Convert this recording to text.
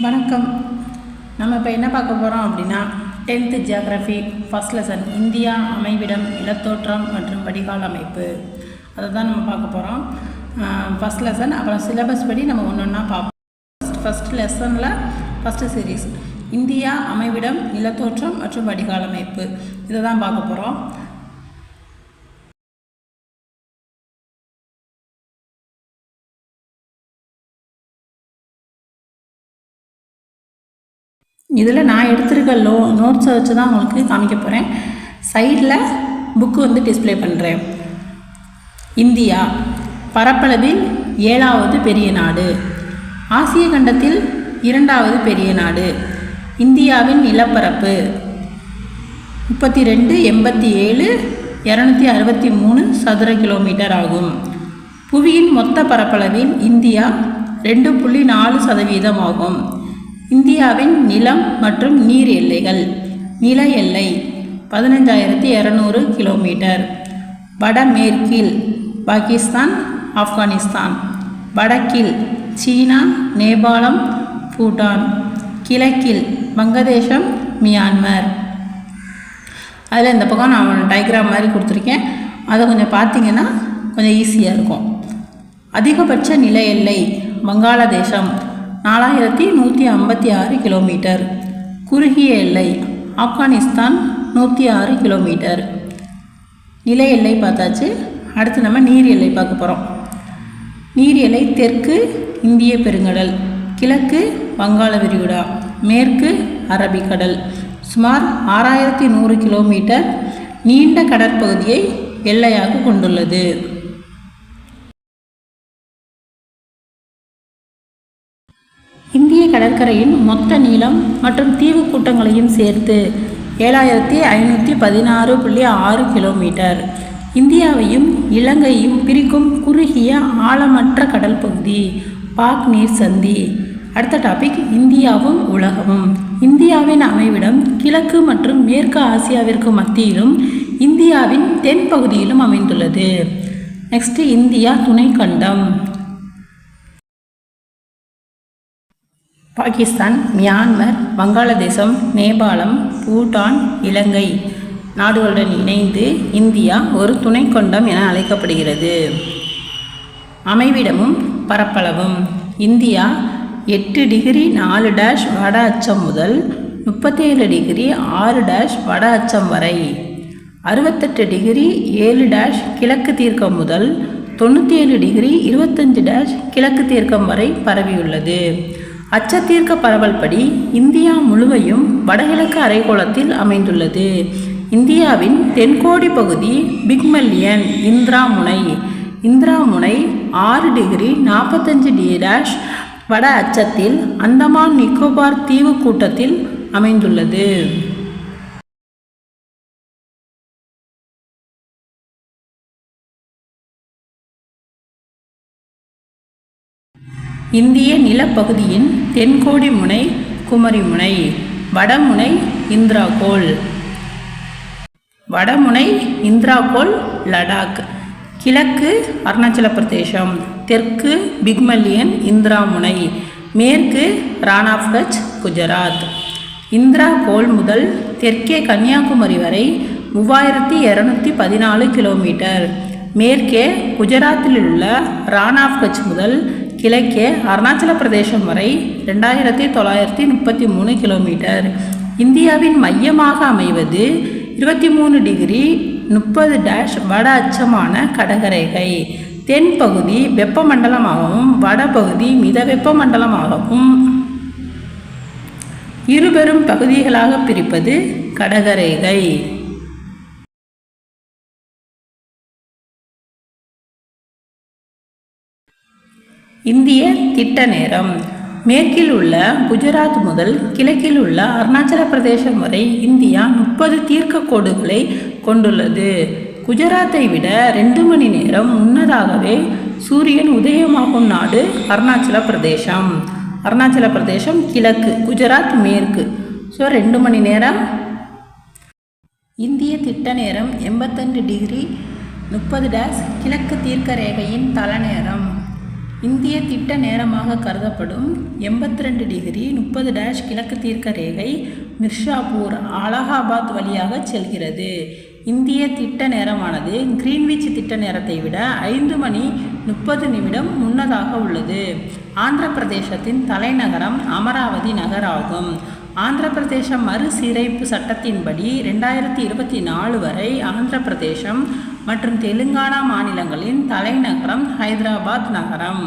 வணக்கம். நம்ம இப்போ என்ன பார்க்க போகிறோம் அப்படின்னா 10th geography first lesson India அமைவிடம் நிலத்தோற்றம் மற்றும் வடிகால் அமைப்பு அதை தான் நம்ம பார்க்க போகிறோம். ஃபர்ஸ்ட் லெசன் அப்புறம் சிலபஸ் படி நம்ம ஒன்று ஒன்றா பார்ப்போம். ஃபர்ஸ்ட் லெசனில் ஃபஸ்ட்டு சீரீஸ் இந்தியா அமைவிடம் நிலத்தோற்றம் மற்றும் வடிகால் அமைப்பு இதை தான் பார்க்க போகிறோம். இதில் நான் எடுத்திருக்க நோட்ஸை வச்சு தான் உங்களுக்கு காமிக்க போகிறேன். சைடில் புக்கு டிஸ்பிளே பண்ணுறேன். இந்தியா பரப்பளவில் 7வது பெரிய நாடு, ஆசிய கண்டத்தில் 2வது பெரிய நாடு. இந்தியாவின் நிலப்பரப்பு 32,87,263 சதுர கிலோமீட்டர் ஆகும். புவியின் மொத்த பரப்பளவில் இந்தியா 2.4% ஆகும். இந்தியாவின் நிலம் மற்றும் நீர் எல்லைகள்: நில எல்லை 15,200 கிலோமீட்டர். வடமேற்கில் பாகிஸ்தான், ஆப்கானிஸ்தான். வடக்கில் சீனா, நேபாளம், பூட்டான். கிழக்கில் வங்கதேசம், மியான்மர். அதில் இந்த பக்கம் நான் டயக்ராம் மாதிரி கொடுத்துருக்கேன். அதை கொஞ்சம் பார்த்தீங்கன்னா கொஞ்சம் ஈஸியாக இருக்கும். அதிகபட்ச நில எல்லை வங்காளதேசம் 4,156 கிலோமீட்டர். குறுகிய எல்லை ஆப்கானிஸ்தான் 106 கிலோமீட்டர். நில எல்லை பார்த்தாச்சு. அடுத்து நம்ம நீர் எல்லை பார்க்க போகிறோம். நீர் எல்லை தெற்கு இந்திய பெருங்கடல், கிழக்கு வங்காள விரிகுடா, மேற்கு அரபிக்கடல். சுமார் 6,100 கிலோமீட்டர் நீண்ட கடற்பகுதியை எல்லையாக கொண்டுள்ளது. இந்திய கடற்கரையின் மொத்த நீளம் மற்றும் தீவு கூட்டங்களையும் சேர்த்து 7,516.6 கிலோமீட்டர். இந்தியாவையும் இலங்கையும் பிரிக்கும் குறுகிய ஆழமற்ற கடல் பகுதி பாக் நீர் சந்தி. அடுத்த டாபிக் இந்தியாவும் உலகமும். இந்தியாவின் அமைவிடம் கிழக்கு மற்றும் மேற்கு ஆசியாவிற்கு மத்தியிலும் இந்தியாவின் தென் பகுதியிலும் அமைந்துள்ளது. நெக்ஸ்ட் இந்தியா துணைக்கண்டம். பாகிஸ்தான், மியான்மர், வங்காளதேசம், நேபாளம், பூட்டான், இலங்கை நாடுகளுடன் இணைந்து இந்தியா ஒரு துணைக்கண்டம் என அழைக்கப்படுகிறது. அமைவிடமும் பரப்பளவும்: இந்தியா 8°4' வட அச்சம் முதல் 37°6' வட அச்சம் வரை, 68°7' கிழக்கு தீர்க்கம் முதல் 97°25' கிழக்கு தீர்க்கம் வரை பரவியுள்ளது. அச்சத்தீர்க்க பரவல் படி இந்தியா முழுவையும் வடகிழக்கு அரைக்கோளத்தில் அமைந்துள்ளது. இந்தியாவின் தென்கோடி பகுதி பிக்மல்லியன் இந்திரா முனை. இந்திரா முனை 6°45' வட அச்சத்தில் அந்தமான் நிக்கோபார் தீவு கூட்டத்தில் அமைந்துள்ளது. இந்திய நிலப்பகுதியின் தென்கோடி முனை குமரி முனை, வடமுனை இந்திராகோல். வடமுனை இந்திராகோல் லடாக், கிழக்கு அருணாச்சல பிரதேசம், தெற்கு பிக்மல்லியன் இந்திரா முனை, மேற்கு ரான் ஆஃப் கட்ச் குஜராத். இந்திராகோல் முதல் தெற்கே கன்னியாகுமரி வரை 3,214 கிலோமீட்டர். மேற்கே குஜராத்தில் உள்ள ரான் ஆஃப் கட்ச் முதல் கிழக்கே அருணாச்சல பிரதேசம் வரை 2,933 கிலோமீட்டர். இந்தியாவின் மையமாக அமைவது 23°30' வட அச்சமான கடகரேகை. தென்பகுதி வெப்பமண்டலமாகவும் வடபகுதி மித வெப்பமண்டலமாகவும் இருபெரும் பகுதிகளாக பிரிப்பது கடகரேகை. இந்திய திட்ட நேரம்: மேற்கில் உள்ள குஜராத் முதல் கிழக்கில் உள்ள அருணாச்சல பிரதேசம் வரை இந்தியா 30 தீர்க்க கோடுகளை கொண்டுள்ளது. குஜராத்தை விட 2 மணி நேரம் முன்னதாகவே சூரியன் உதயமாகும் நாடு அருணாச்சல பிரதேசம். அருணாச்சல பிரதேசம் கிழக்கு, குஜராத் மேற்கு. 2 மணி நேரம். இந்திய திட்ட நேரம் 82°30' கிழக்கு தீர்க்க ரேகையின் தலநேரம். இந்திய திட்ட நேரமாக கருதப்படும் 82 டிகிரி 30' கிழக்கு தீர்க்க ரேகை மிர்ஷாபூர், அலகாபாத் வழியாக செல்கிறது. இந்திய திட்ட நேரமானது கிரீன்விச் திட்ட நேரத்தை விட 5 மணி 30 நிமிடம் முன்னதாக உள்ளது. ஆந்திர பிரதேசத்தின் தலைநகரம் அமராவதி நகராகும். ஆந்திர பிரதேச மறுசீரமைப்பு சட்டத்தின்படி 2024 வரை ஆந்திர பிரதேசம் மற்றும் தெலுங்கானா மாநிலங்களின் தலைநகரம் ஹைதராபாத் நகரம்.